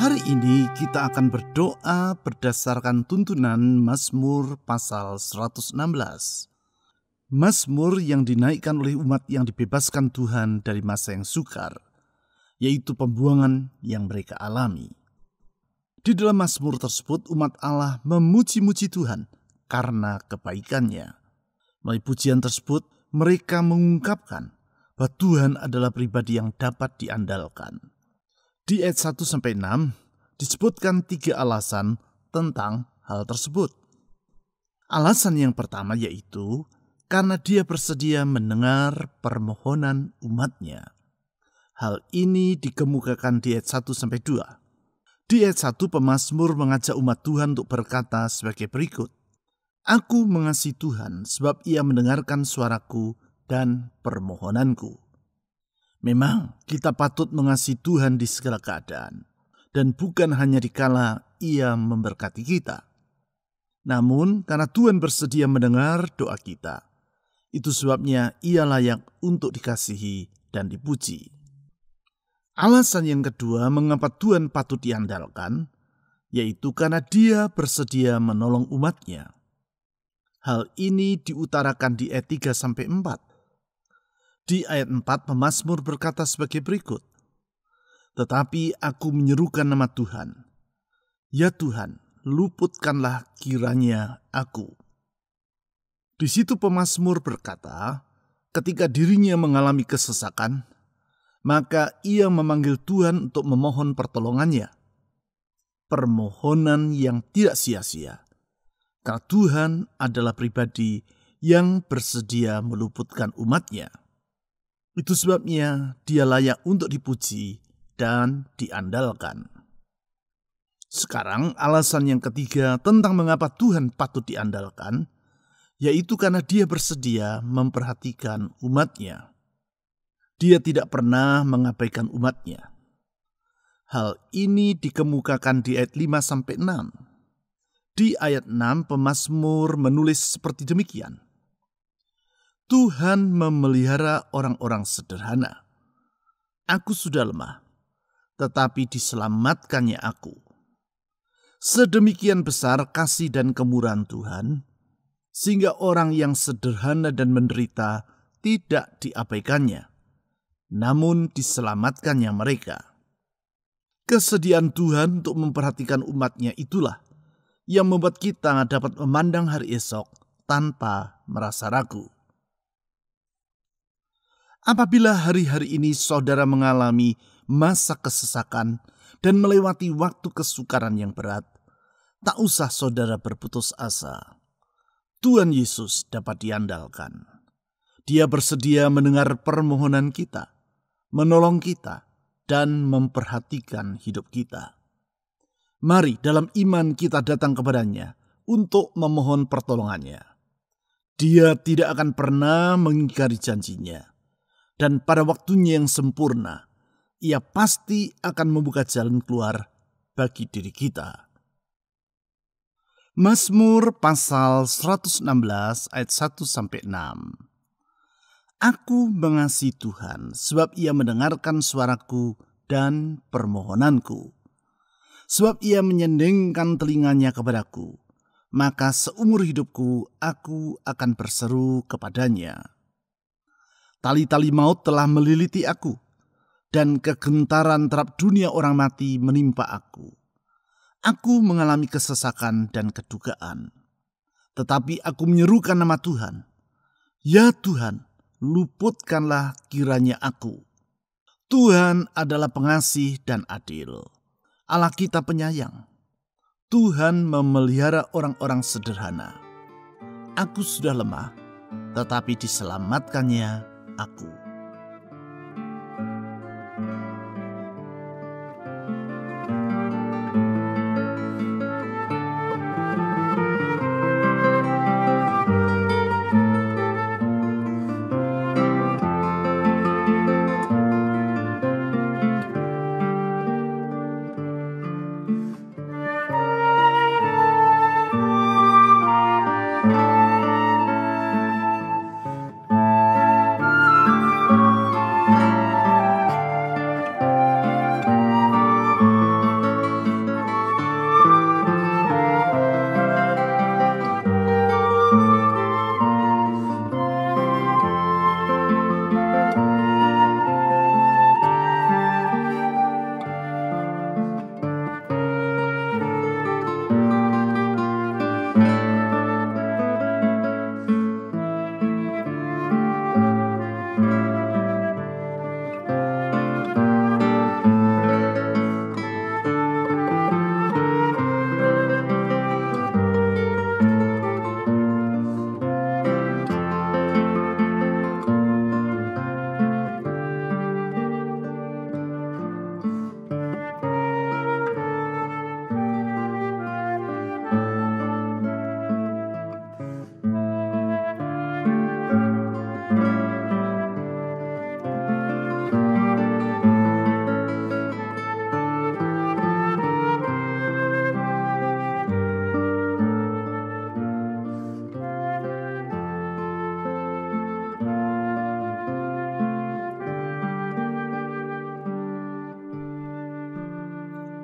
Hari ini kita akan berdoa berdasarkan tuntunan Mazmur pasal 116. Mazmur yang dinaikkan oleh umat yang dibebaskan Tuhan dari masa yang sukar, yaitu pembuangan yang mereka alami. Di dalam Mazmur tersebut umat Allah memuji-muji Tuhan karena kebaikannya. Melalui pujian tersebut mereka mengungkapkan bahwa Tuhan adalah pribadi yang dapat diandalkan. Di ayat 1-6 disebutkan 3 alasan tentang hal tersebut. Alasan yang pertama yaitu karena dia bersedia mendengar permohonan umatnya. Hal ini dikemukakan di ayat 1-2. Di ayat 1 pemazmur mengajak umat Tuhan untuk berkata sebagai berikut. Aku mengasihi Tuhan sebab ia mendengarkan suaraku dan permohonanku. Memang kita patut mengasihi Tuhan di segala keadaan, dan bukan hanya dikala ia memberkati kita. Namun karena Tuhan bersedia mendengar doa kita, itu sebabnya ia layak untuk dikasihi dan dipuji. Alasan yang kedua mengapa Tuhan patut diandalkan, yaitu karena dia bersedia menolong umatnya. Hal ini diutarakan di ayat 3-4. Di ayat 4 pemazmur berkata sebagai berikut. Tetapi aku menyerukan nama Tuhan. Ya Tuhan, luputkanlah kiranya aku. Di situ pemazmur berkata, ketika dirinya mengalami kesesakan, maka ia memanggil Tuhan untuk memohon pertolongannya. Permohonan yang tidak sia-sia. Karena Tuhan adalah pribadi yang bersedia meluputkan umatnya. Itu sebabnya dia layak untuk dipuji dan diandalkan. Sekarang alasan yang ketiga tentang mengapa Tuhan patut diandalkan, yaitu karena dia bersedia memperhatikan umatnya. Dia tidak pernah mengabaikan umatnya. Hal ini dikemukakan di ayat 5-6. Di ayat 6 pemazmur menulis seperti demikian. Tuhan memelihara orang-orang sederhana. Aku sudah lemah, tetapi diselamatkannya aku. Sedemikian besar kasih dan kemurahan Tuhan, sehingga orang yang sederhana dan menderita tidak diabaikannya, namun diselamatkannya mereka. Kesediaan Tuhan untuk memperhatikan umatnya itulah yang membuat kita dapat memandang hari esok tanpa merasa ragu. Apabila hari-hari ini saudara mengalami masa kesesakan dan melewati waktu kesukaran yang berat, tak usah saudara berputus asa. Tuhan Yesus dapat diandalkan. Dia bersedia mendengar permohonan kita, menolong kita, dan memperhatikan hidup kita. Mari dalam iman kita datang kepadanya untuk memohon pertolongannya. Dia tidak akan pernah mengingkari janjinya. Dan pada waktunya yang sempurna, ia pasti akan membuka jalan keluar bagi diri kita. Mazmur pasal 116 ayat 1-6. Aku mengasihi Tuhan sebab ia mendengarkan suaraku dan permohonanku. Sebab ia menyendengkan telinganya kepadaku, maka seumur hidupku aku akan berseru kepadanya. Tali-tali maut telah meliliti aku, dan kegentaran terhadap dunia orang mati menimpa aku. Aku mengalami kesesakan dan kedukaan. Tetapi aku menyerukan nama Tuhan. Ya Tuhan, luputkanlah kiranya aku. Tuhan adalah pengasih dan adil. Allah kita penyayang. Tuhan memelihara orang-orang sederhana. Aku sudah lemah, tetapi diselamatkannya aku.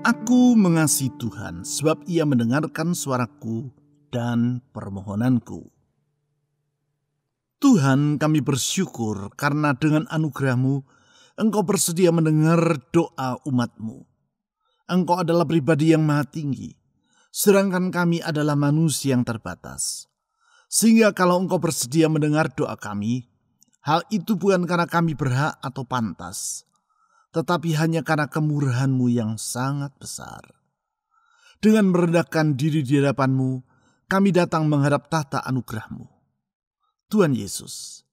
Aku mengasihi Tuhan sebab Ia mendengarkan suaraku dan permohonanku. Tuhan, kami bersyukur karena dengan anugerah-Mu, Engkau bersedia mendengar doa umat-Mu. Engkau adalah pribadi yang maha tinggi, sedangkan kami adalah manusia yang terbatas. Sehingga kalau Engkau bersedia mendengar doa kami, hal itu bukan karena kami berhak atau pantas, tetapi hanya karena kemurahan-Mu yang sangat besar. Dengan merendahkan diri di hadapan-Mu, kami datang menghadap tahta anugerah-Mu. Tuhan Yesus,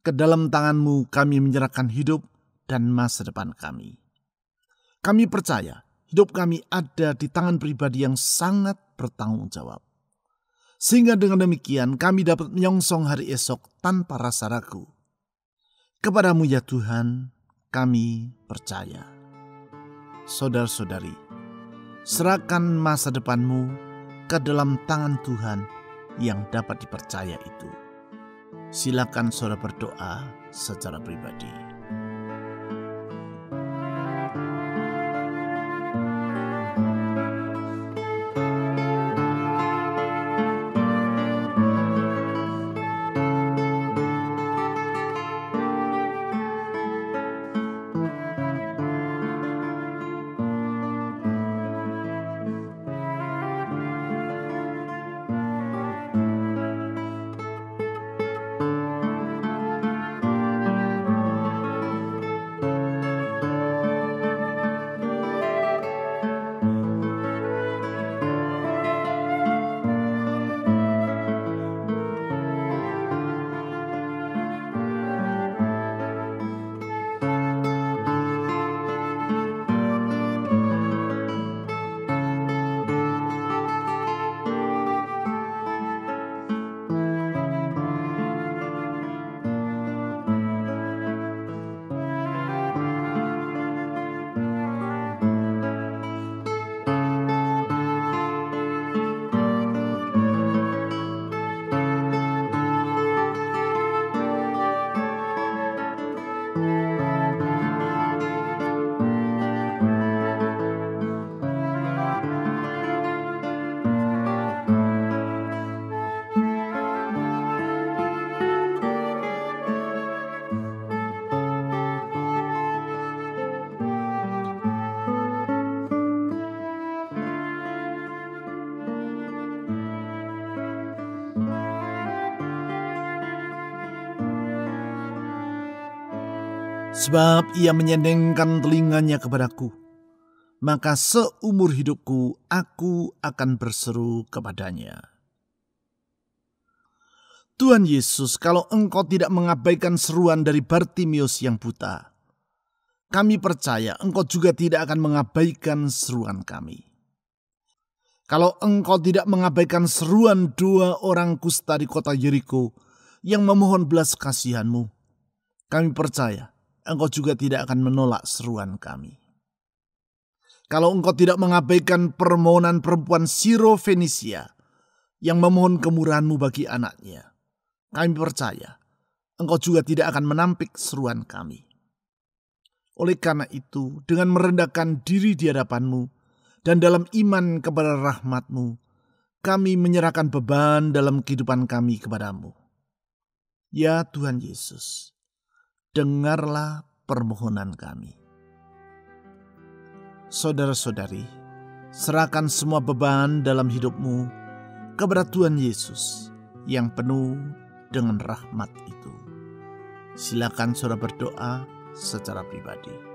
ke dalam tangan-Mu kami menyerahkan hidup dan masa depan kami. Kami percaya hidup kami ada di tangan pribadi yang sangat bertanggung jawab. Sehingga dengan demikian kami dapat menyongsong hari esok tanpa rasa ragu. Kepada-Mu ya Tuhan, kami percaya. Saudara-saudari, serahkan masa depan-Mu ke dalam tangan Tuhan yang dapat dipercaya itu. Silakan saudara berdoa secara pribadi. Sebab Ia menyendengkan telinganya kepadaku, maka seumur hidupku aku akan berseru kepada-Nya. Tuhan Yesus, kalau Engkau tidak mengabaikan seruan dari Bartimius yang buta, kami percaya Engkau juga tidak akan mengabaikan seruan kami. Kalau Engkau tidak mengabaikan seruan 2 orang kusta di kota Yeriko yang memohon belas kasihan-Mu, kami percaya Engkau juga tidak akan menolak seruan kami. Kalau Engkau tidak mengabaikan permohonan perempuan Siro Fenisia yang memohon kemurahan-Mu bagi anaknya, kami percaya Engkau juga tidak akan menampik seruan kami. Oleh karena itu, dengan merendahkan diri di hadapan-Mu dan dalam iman kepada rahmat-Mu, kami menyerahkan beban dalam kehidupan kami kepada-Mu. Ya Tuhan Yesus, dengarlah permohonan kami. Saudara-saudari, serahkan semua beban dalam hidupmu kepada Tuhan Yesus yang penuh dengan rahmat itu. Silakan saudara berdoa secara pribadi.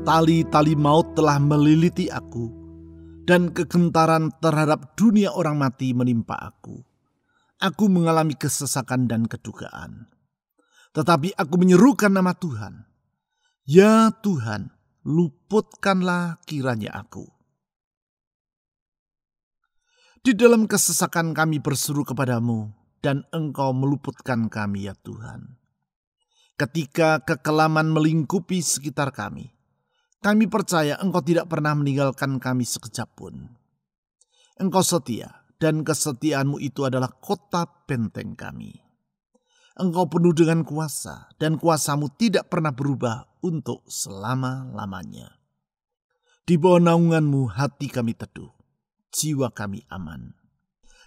Tali-tali maut telah meliliti aku, dan kegentaran terhadap dunia orang mati menimpa aku. Aku mengalami kesesakan dan kedukaan. Tetapi aku menyerukan nama Tuhan. Ya Tuhan, luputkanlah kiranya aku. Di dalam kesesakan kami berseru kepadamu, dan Engkau meluputkan kami ya Tuhan. Ketika kekelaman melingkupi sekitar kami percaya Engkau tidak pernah meninggalkan kami sekejap pun. Engkau setia, dan kesetiaanmu itu adalah kota benteng kami. Engkau penuh dengan kuasa, dan kuasamu tidak pernah berubah untuk selama-lamanya. Di bawah naunganmu hati kami teduh, jiwa kami aman.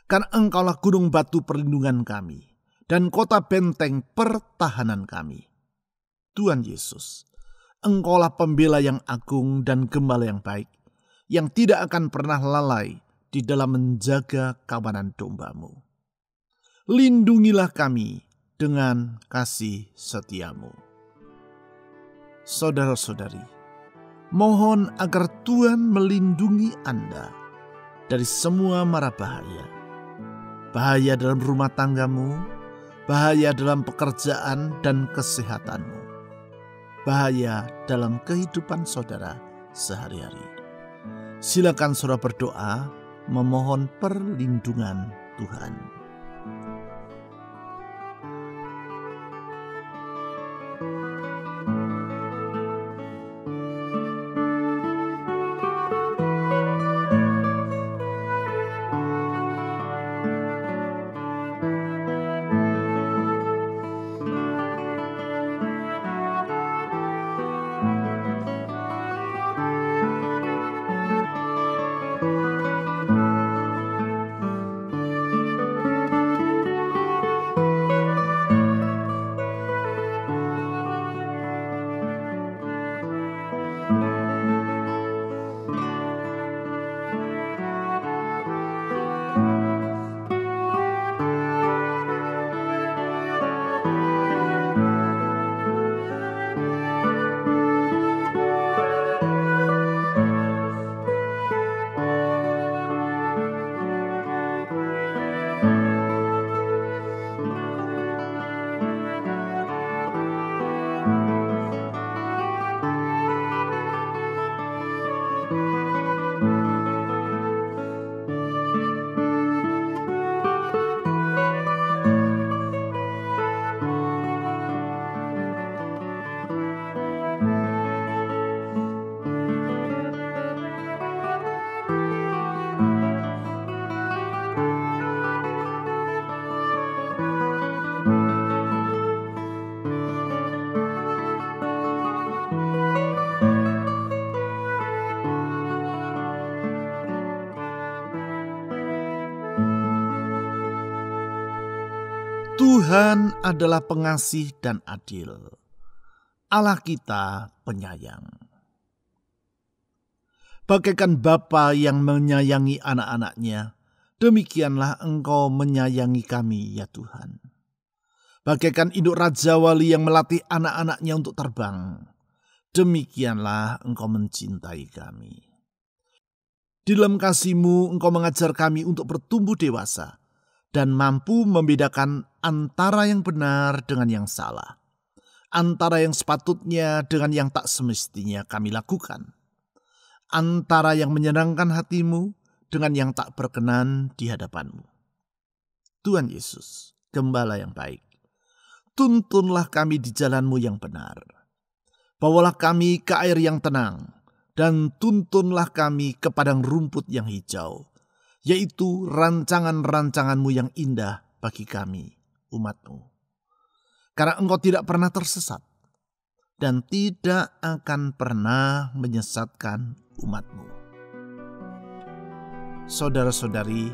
Karena Engkaulah gunung batu perlindungan kami, dan kota benteng pertahanan kami. Tuhan Yesus, Engkaulah pembela yang agung dan gembala yang baik, yang tidak akan pernah lalai di dalam menjaga kawanan domba-Mu. Lindungilah kami dengan kasih setiamu. Saudara-saudari, mohon agar Tuhan melindungi Anda dari semua mara bahaya. Bahaya dalam rumah tanggamu, bahaya dalam pekerjaan dan kesehatanmu, bahaya dalam kehidupan saudara sehari-hari. Silakan saudara berdoa memohon perlindungan Tuhan. Tuhan adalah pengasih dan adil. Allah kita penyayang. Bagaikan bapa yang menyayangi anak-anaknya, demikianlah Engkau menyayangi kami ya Tuhan. Bagaikan induk Raja Wali yang melatih anak-anaknya untuk terbang, demikianlah Engkau mencintai kami. Di dalam kasih-Mu Engkau mengajar kami untuk bertumbuh dewasa dan mampu membedakan antara yang benar dengan yang salah, antara yang sepatutnya dengan yang tak semestinya kami lakukan, antara yang menyenangkan hati-Mu dengan yang tak berkenan di hadapan-Mu. Tuhan Yesus, Gembala yang baik, tuntunlah kami di jalan-Mu yang benar. Bawalah kami ke air yang tenang, dan tuntunlah kami ke padang rumput yang hijau, yaitu rancangan-rancangan-Mu yang indah bagi kami, umat-Mu. Karena Engkau tidak pernah tersesat, dan tidak akan pernah menyesatkan umat-Mu. Saudara-saudari,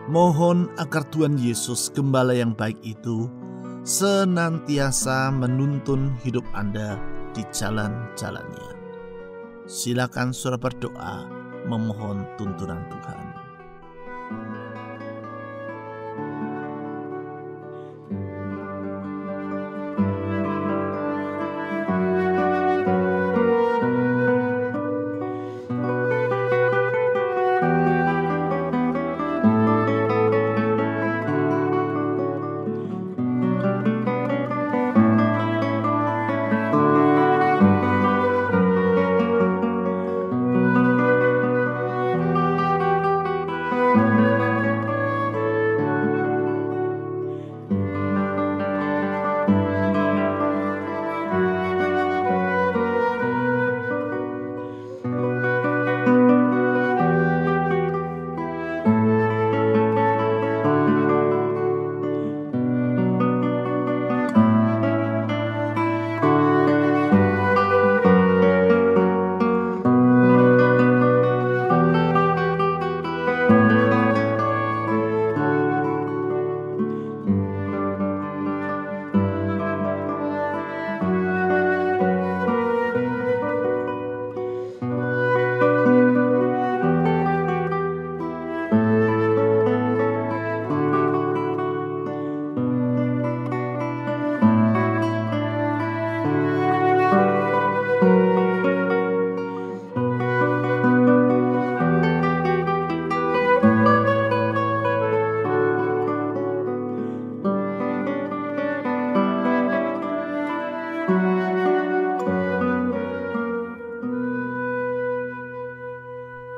mohon agar Tuhan Yesus, Gembala yang baik itu, senantiasa menuntun hidup Anda di jalan-jalannya. Silakan saudara berdoa memohon tuntunan Tuhan.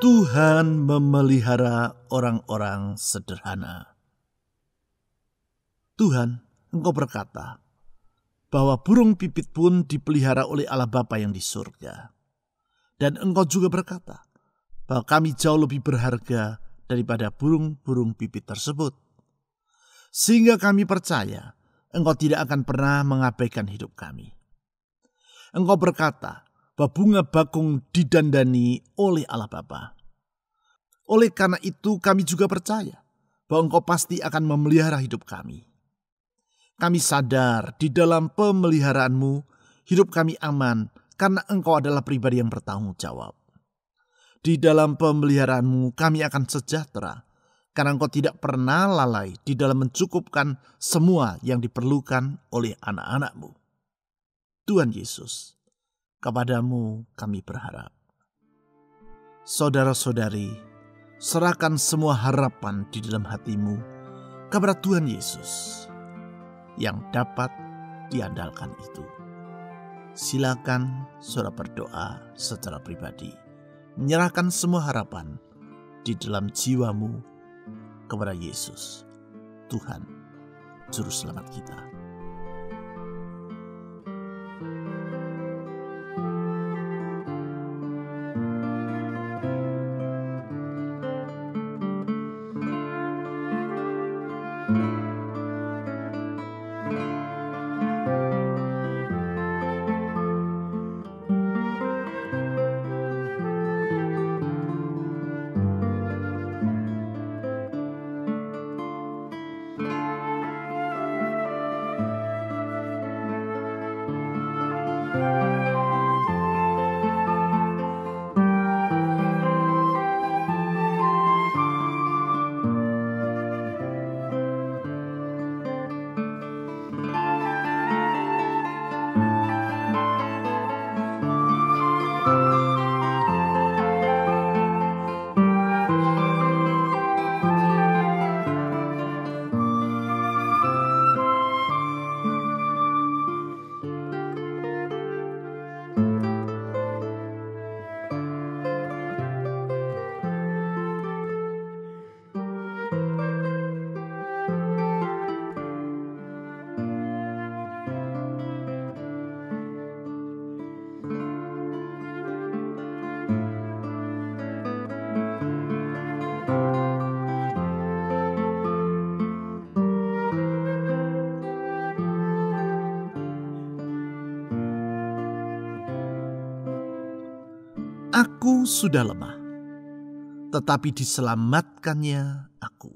Tuhan memelihara orang-orang sederhana. Tuhan, Engkau berkata bahwa burung pipit pun dipelihara oleh Allah Bapa yang di surga. Dan Engkau juga berkata bahwa kami jauh lebih berharga daripada burung-burung pipit tersebut. Sehingga kami percaya Engkau tidak akan pernah mengabaikan hidup kami. Engkau berkata bahwa bunga bakung didandani oleh Allah Bapa. Oleh karena itu kami juga percaya bahwa Engkau pasti akan memelihara hidup kami. Kami sadar di dalam pemeliharaanmu hidup kami aman karena Engkau adalah pribadi yang bertanggung jawab. Di dalam pemeliharaanmu kami akan sejahtera karena Engkau tidak pernah lalai di dalam mencukupkan semua yang diperlukan oleh anak-anak-Mu. Tuhan Yesus, kepadamu kami berharap. Saudara-saudari, serahkan semua harapan di dalam hatimu kepada Tuhan Yesus yang dapat diandalkan itu. Silakan saudara berdoa secara pribadi, menyerahkan semua harapan di dalam jiwamu kepada Yesus, Tuhan, Juru Selamat kita. Aku sudah lemah, tetapi diselamatkannya aku.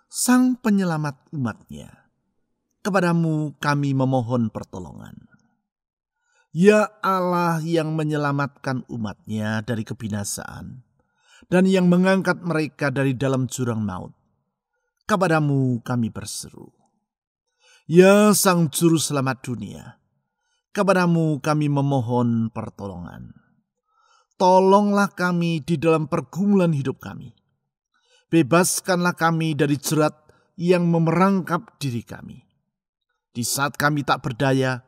Sang penyelamat umatnya, kepadamu kami memohon pertolongan. Ya Allah yang menyelamatkan umatnya dari kebinasaan dan yang mengangkat mereka dari dalam jurang maut, kepadamu kami berseru. Ya Sang Juru Selamat dunia, kepadamu kami memohon pertolongan. Tolonglah kami di dalam pergumulan hidup kami. Bebaskanlah kami dari jerat yang memerangkap diri kami. Di saat kami tak berdaya,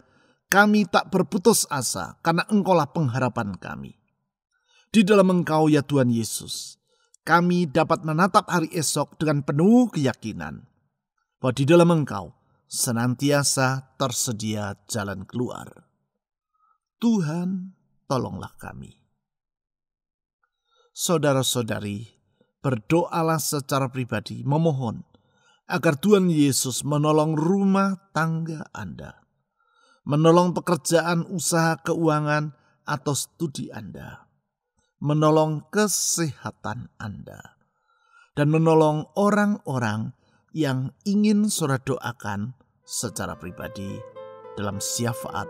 kami tak berputus asa karena Engkaulah pengharapan kami. Di dalam Engkau ya Tuhan Yesus, kami dapat menatap hari esok dengan penuh keyakinan bahwa di dalam Engkau senantiasa tersedia jalan keluar. Tuhan, tolonglah kami. Saudara-saudari, berdoalah secara pribadi memohon agar Tuhan Yesus menolong rumah tangga Anda, menolong pekerjaan, usaha, keuangan, atau studi Anda, menolong kesehatan Anda, dan menolong orang-orang yang ingin saudara doakan secara pribadi dalam syafaat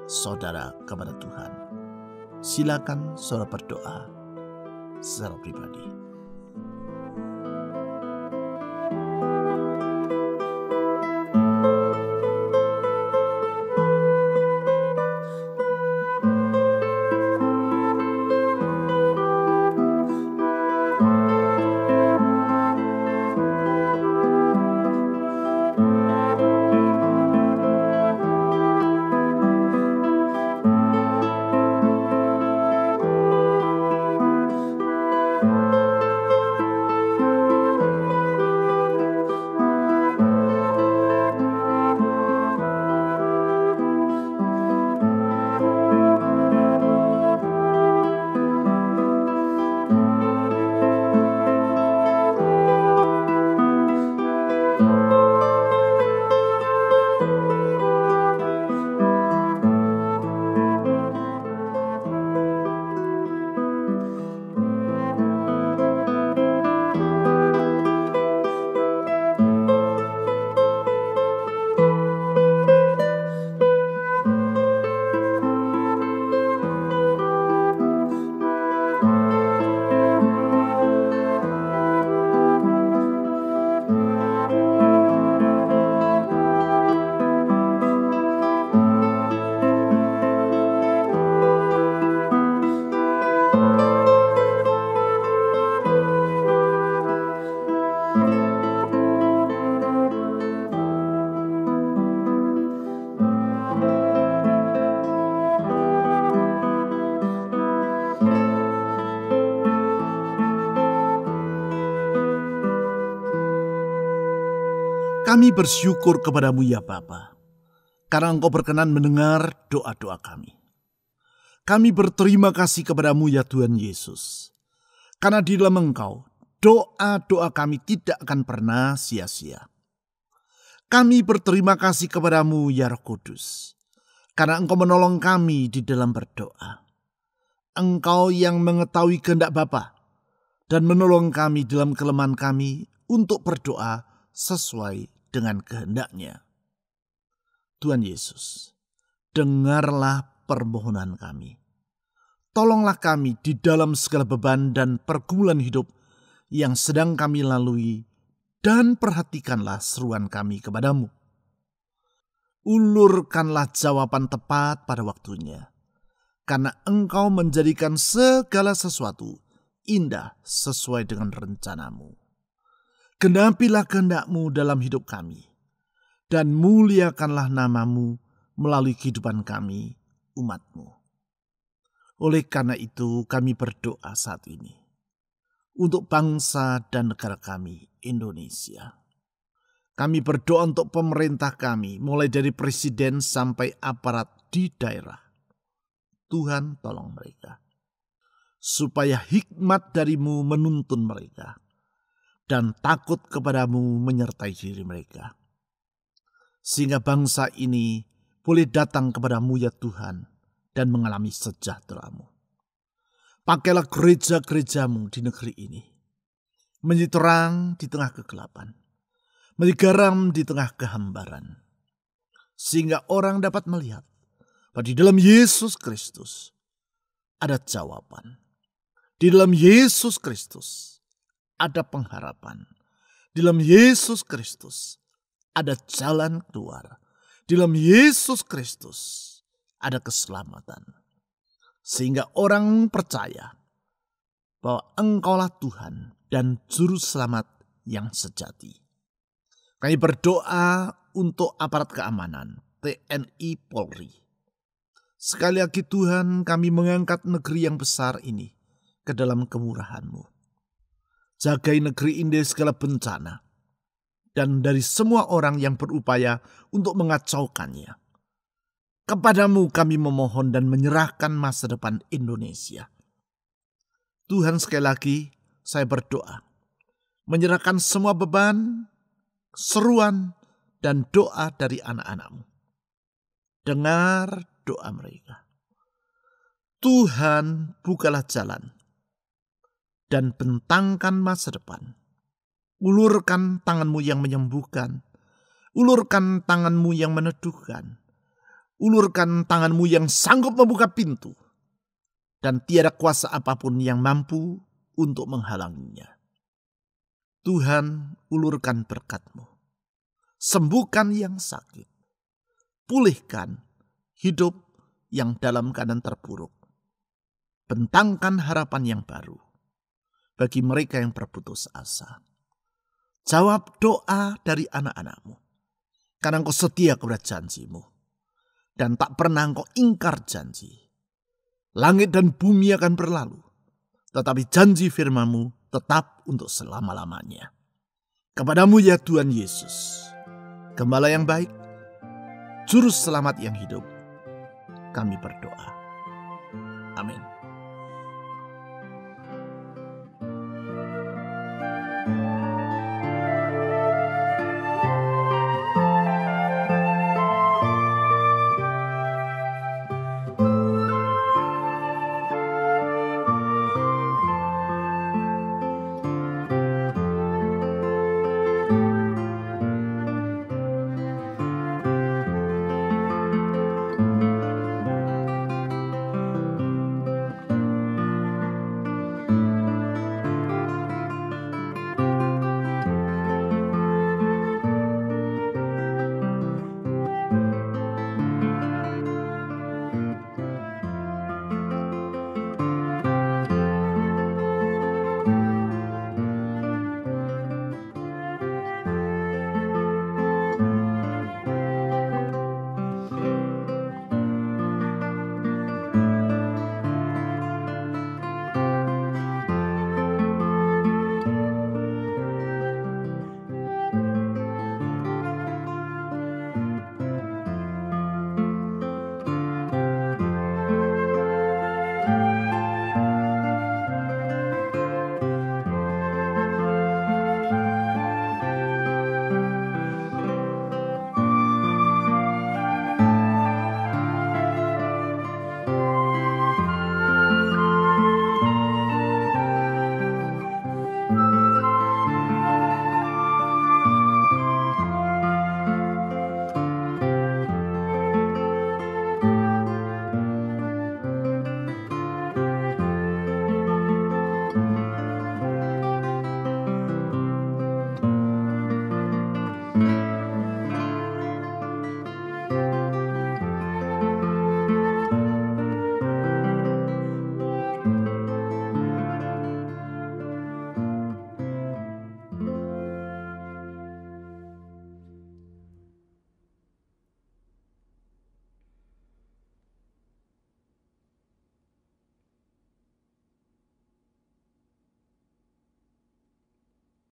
saudara kepada Tuhan. Silakan saudara berdoa secara pribadi. Kami bersyukur kepadamu ya Bapa, karena Engkau berkenan mendengar doa-doa kami. Kami berterima kasih kepadamu ya Tuhan Yesus, karena di dalam Engkau doa-doa kami tidak akan pernah sia-sia. Kami berterima kasih kepadamu ya Roh Kudus, karena Engkau menolong kami di dalam berdoa. Engkau yang mengetahui kehendak Bapa dan menolong kami dalam kelemahan kami untuk berdoa sesuai dengan kehendak-Nya. Tuhan Yesus, dengarlah permohonan kami. Tolonglah kami di dalam segala beban dan pergumulan hidup yang sedang kami lalui, dan perhatikanlah seruan kami kepadamu. Ulurkanlah jawaban tepat pada waktunya, karena Engkau menjadikan segala sesuatu indah sesuai dengan rencanamu. Genapilah kehendak-Mu dalam hidup kami, dan muliakanlah nama-Mu melalui kehidupan kami, umat-Mu. Oleh karena itu kami berdoa saat ini untuk bangsa dan negara kami, Indonesia. Kami berdoa untuk pemerintah kami, mulai dari presiden sampai aparat di daerah. Tuhan tolong mereka, supaya hikmat dari-Mu menuntun mereka, dan takut kepadamu menyertai diri mereka. Sehingga bangsa ini boleh datang kepadamu ya Tuhan dan mengalami sejahtera-Mu. Pakailah gereja-gereja-Mu di negeri ini menjadi terang di tengah kegelapan, menjadi garam di tengah kehambaran. Sehingga orang dapat melihat bahwa di dalam Yesus Kristus ada jawaban. Di dalam Yesus Kristus ada pengharapan. Di dalam Yesus Kristus ada jalan keluar. Di dalam Yesus Kristus ada keselamatan. Sehingga orang percaya bahwa Engkaulah Tuhan dan Juru Selamat yang sejati. Kami berdoa untuk aparat keamanan, TNI Polri. Sekali lagi Tuhan, kami mengangkat negeri yang besar ini ke dalam kemurahan-Mu. Jagai negeri ini dari segala bencana dan dari semua orang yang berupaya untuk mengacaukannya. Kepadamu kami memohon dan menyerahkan masa depan Indonesia. Tuhan, sekali lagi saya berdoa, menyerahkan semua beban, seruan, dan doa dari anak-anak-Mu. Dengar doa mereka. Tuhan, bukalah jalan dan bentangkan masa depan. Ulurkan tangan-Mu yang menyembuhkan. Ulurkan tangan-Mu yang meneduhkan. Ulurkan tangan-Mu yang sanggup membuka pintu. Dan tiada kuasa apapun yang mampu untuk menghalanginya. Tuhan, ulurkan berkat-Mu. Sembuhkan yang sakit. Pulihkan hidup yang dalam keadaan terpuruk. Bentangkan harapan yang baru bagi mereka yang berputus asa. Jawab doa dari anak-anak-Mu, karena Engkau setia kepada janji-Mu, dan tak pernah Engkau ingkar janji. Langit dan bumi akan berlalu, tetapi janji firman-Mu tetap untuk selama-lamanya. Kepadamu ya Tuhan Yesus, Gembala yang baik, Juru Selamat yang hidup, kami berdoa. Amin.